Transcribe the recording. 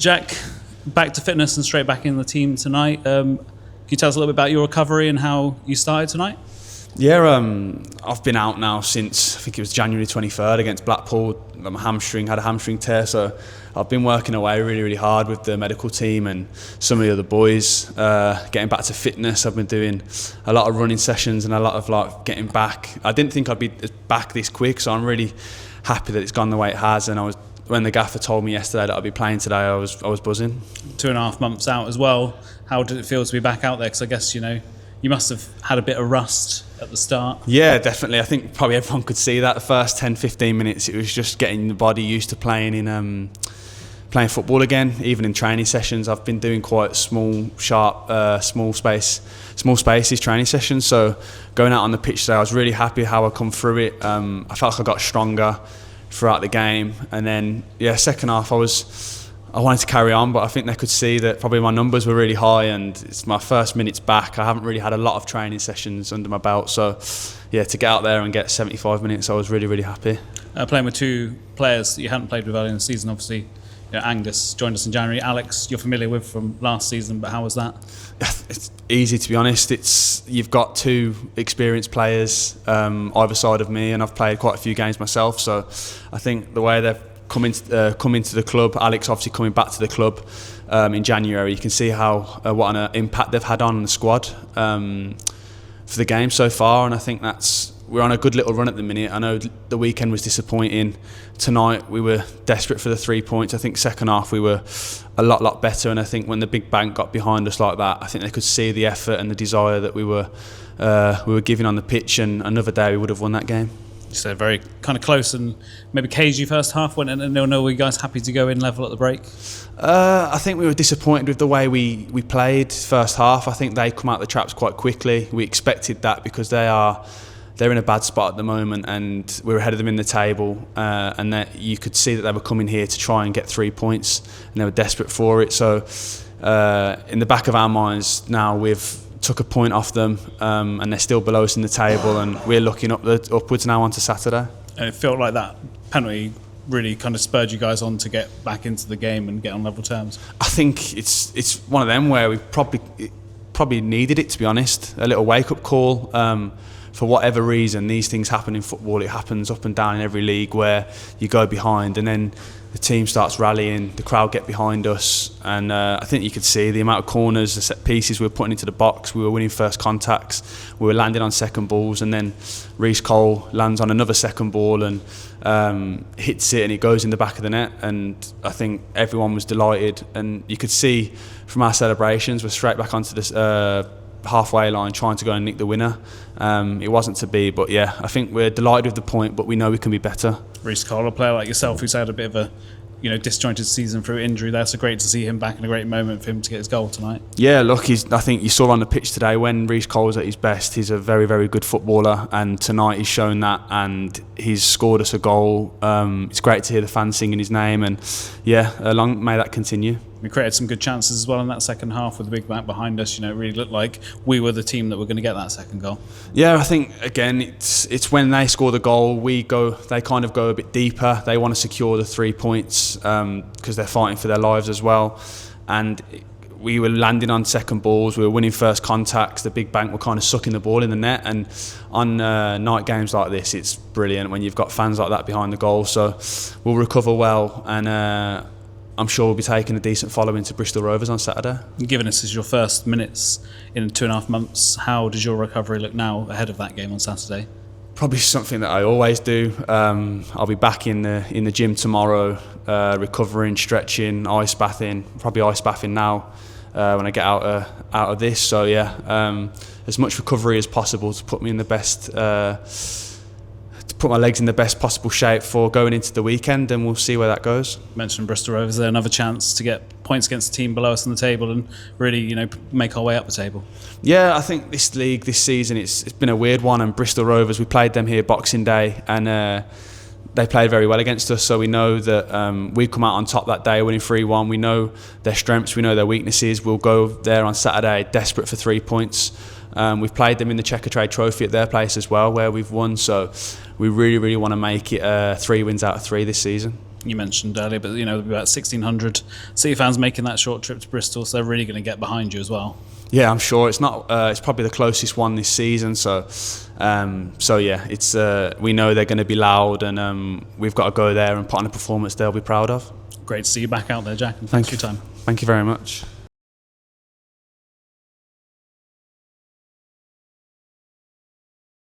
Jack, back to fitness and straight back in the team tonight. Can you tell us a little bit about your recovery and how you started tonight? Yeah, I've been out now since, I think it was January 23rd against Blackpool. My hamstring, had a hamstring tear, so I've been working away really hard with the medical team and some of the other boys, getting back to fitness. I've been doing a lot of running sessions and a lot of getting back. I didn't think I'd be back this quick, so I'm really happy that it's gone the way it has. And when the gaffer told me yesterday that I'd be playing today, I was buzzing. 2.5 months out as well. How did it feel to be back out there? Because I guess, you must have had a bit of rust at the start. Yeah, definitely. I think probably everyone could see that. The first 10-15 minutes, it was just getting the body used to playing football again. Even in training sessions, I've been doing quite small spaces training sessions. So going out on the pitch today, I was really happy how I come through it. I felt like I got stronger throughout the game, and then second half I wanted to carry on, but I think they could see that probably my numbers were really high, and it's my first minutes back. I haven't really had a lot of training sessions under my belt, so to get out there and get 75 minutes, I was really happy. Playing with two players that you hadn't played with earlier in the season, obviously. Angus joined us in January. Alex, you're familiar with from last season, but how was that? It's easy, to be honest. You've got two experienced players either side of me, and I've played quite a few games myself, so I think the way they've come into the club, Alex obviously coming back to the club in January, you can see how what an impact they've had on the squad for the game so far, and I think we're on a good little run at the minute. I know the weekend was disappointing. Tonight we were desperate for the 3 points. I think second half we were a lot better, and I think when the big bank got behind us like that, I think they could see the effort and the desire that we were giving on the pitch, and another day we would have won that game. So very kind of close and maybe cagey first half. Were you guys happy to go in level at the break? I think we were disappointed with the way we played first half. I think they come out the traps quite quickly. We expected that because they're in a bad spot at the moment, and we're ahead of them in the table, and that you could see that they were coming here to try and get 3 points, and they were desperate for it. So in the back of our minds now, we've took a point off them, and they're still below us in the table, and we're looking upwards now onto Saturday. And it felt like that penalty really kind of spurred you guys on to get back into the game and get on level terms. I think it's one of them where we probably needed it, to be honest. A little wake-up call. For whatever reason, these things happen in football. It happens up and down in every league where you go behind, and then the team starts rallying, the crowd get behind us, and I think you could see the amount of corners, the set pieces we were putting into the box. We were winning first contacts, we were landing on second balls, and then Reece Cole lands on another second ball and hits it, and it goes in the back of the net, and I think everyone was delighted, and you could see from our celebrations, we're straight back onto this halfway line trying to go and nick the winner. It wasn't to be, but I think we're delighted with the point, but we know we can be better. Reece Cole, a player like yourself who's had a bit of a disjointed season through injury there, so great to see him back in a great moment for him to get his goal tonight. Yeah, look, I think you saw on the pitch today when Reece Cole's at his best, he's a very good footballer, and tonight he's shown that, and he's scored us a goal. It's great to hear the fans singing his name, and long may that continue. We created some good chances as well in that second half with the big back behind us. It really looked like we were the team that were going to get that second goal. Yeah, I think again it's when they score the goal, they kind of go a bit deeper. They want to secure the 3 points because they're fighting for their lives as well. And we were landing on second balls, we were winning first contacts. The big bank were kind of sucking the ball in the net. And on night games like this, it's brilliant when you've got fans like that behind the goal. So we'll recover well, and I'm sure we'll be taking a decent following to Bristol Rovers on Saturday. Given this is your first minutes in 2.5 months, how does your recovery look now ahead of that game on Saturday? Probably something that I always do. I'll be back in the gym tomorrow, recovering, stretching, ice bathing. Probably ice bathing now when I get out of this. So as much recovery as possible to put me in the best. Put my legs in the best possible shape for going into the weekend, and we'll see where that goes. You mentioned Bristol Rovers there, another chance to get points against the team below us on the table and really make our way up the table. Yeah, I think this league this season it's been a weird one, and Bristol Rovers, we played them here Boxing Day, and they played very well against us, so we know that we come out on top that day winning 3-1. We know their strengths, we know their weaknesses. We'll go there on Saturday desperate for 3 points. We've played them in the Checkatrade Trophy at their place as well, where we've won, so we really want to make it 3 wins out of 3 this season. you mentioned earlier, but there'll be about 1,600 City fans making that short trip to Bristol, so they're really going to get behind you as well. Yeah, I'm sure it's not. It's probably the closest one this season. So yeah, it's we know they're going to be loud, and we've got to go there and put on a performance they'll be proud of. Great to see you back out there, Jack. And thanks for your time. Thank you very much.